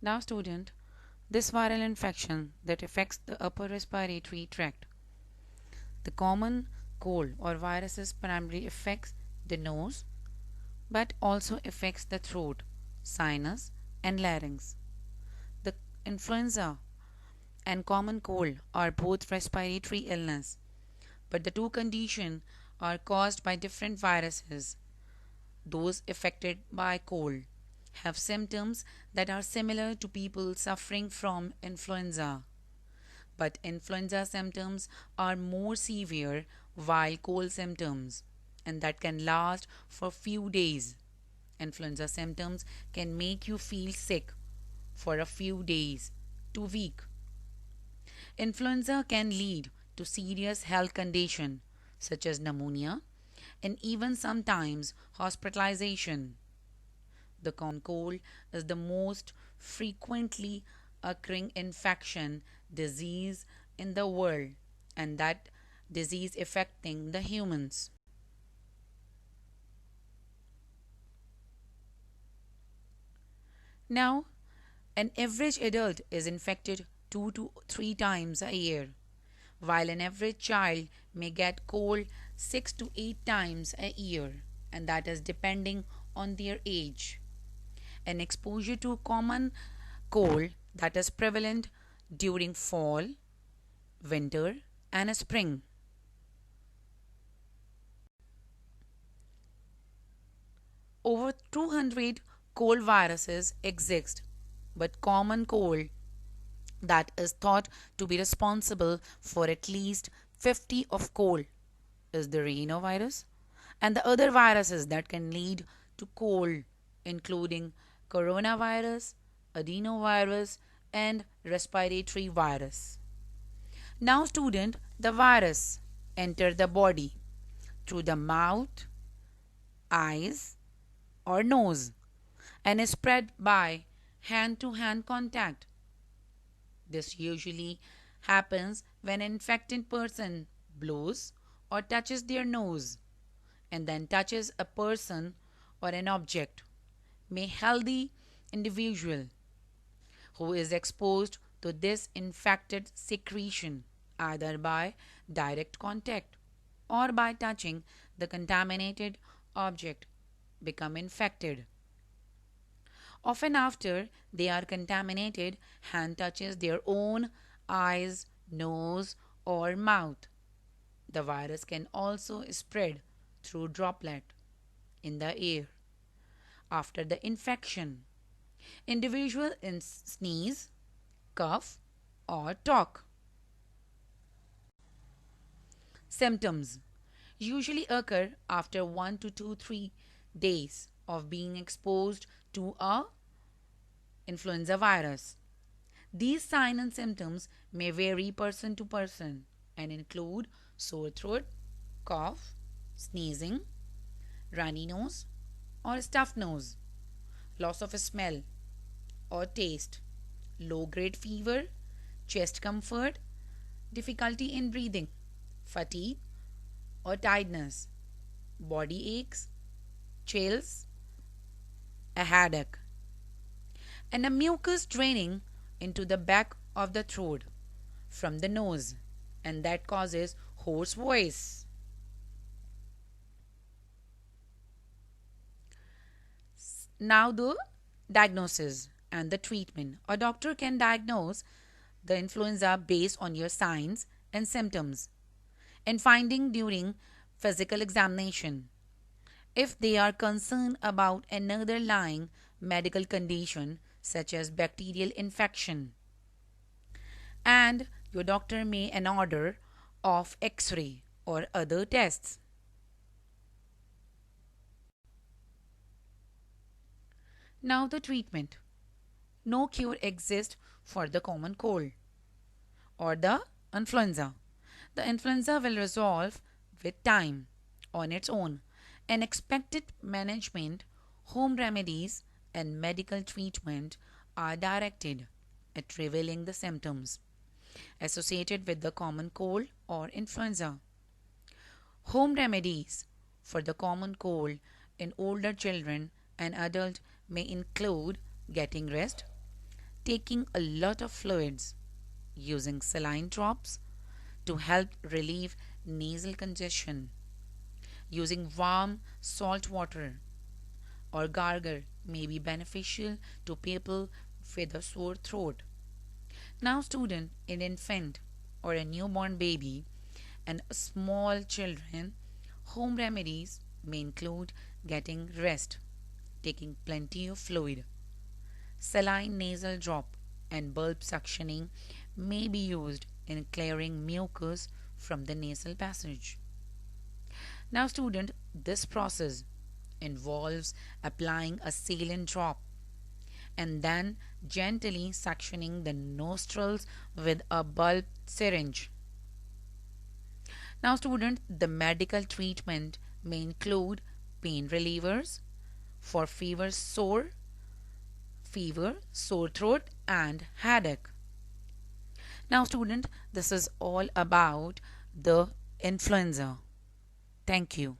Now, student, this viral infection that affects the upper respiratory tract. The common cold or viruses primarily affects the nose but also affects the throat, sinus and larynx. The influenza and common cold are both respiratory illness, but the two conditions are caused by different viruses. Those affected by cold have symptoms that are similar to people suffering from influenza, but influenza symptoms are more severe while cold symptoms and that can last for few days. Influenza symptoms can make you feel sick for a few days to week. Influenza can lead to serious health condition such as pneumonia and even sometimes hospitalization. The common cold is the most frequently occurring infection disease in the world and that disease affecting the humans. Now, an average adult is infected 2 to 3 times a year, while an average child may get cold 6 to 8 times a year, and that is depending on their age. An exposure to common cold that is prevalent during fall, winter, and spring. Over 200 cold viruses exist, but common cold that is thought to be responsible for at least 50 of cold is the rhinovirus and the other viruses that can lead to cold including coronavirus, adenovirus and respiratory virus. Now student, the virus enter the body through the mouth, eyes or nose and is spread by hand to hand contact. This usually happens when an infected person blows or touches their nose and then touches a person or an object. May healthy individual who is exposed to this infected secretion either by direct contact or by touching the contaminated object become infected. Often, after they are contaminated, hand touches their own eyes, nose, or mouth. The virus can also spread through droplet in the air. After the infection, individual sneeze, cough, or talk. Symptoms usually occur after 1 to 2 3 days of being exposed to a influenza virus. These signs and symptoms may vary person to person and include sore throat, cough, sneezing, runny nose or stuffed nose, loss of smell or taste, low grade fever, chest comfort, difficulty in breathing, fatigue or tiredness, body aches, chills, a headache, and a mucus draining into the back of the throat from the nose, and that causes hoarse voice. Now, the diagnosis and the treatment. A doctor can diagnose the influenza based on your signs and symptoms and finding during physical examination. If they are concerned about another lying medical condition such as bacterial infection, and your doctor may an order of x-ray or other tests. Now the treatment. No cure exists for the common cold or the influenza. The influenza will resolve with time on its own. An expected management, home remedies, and medical treatment are directed at revealing the symptoms associated with the common cold or influenza. Home remedies for the common cold in older children and adults may include getting rest, taking a lot of fluids, using saline drops to help relieve nasal congestion, using warm salt water or gargle may be beneficial to people with a sore throat. Now, student, an infant or a newborn baby and small children, home remedies may include getting rest, taking plenty of fluid, saline nasal drop, and bulb suctioning may be used in clearing mucus from the nasal passage. Now, student, this process involves applying a saline drop and then gently suctioning the nostrils with a bulb syringe. Now, student, the medical treatment may include pain relievers for fever, sore throat, and headache. Now, student, this is all about the influenza. Thank you.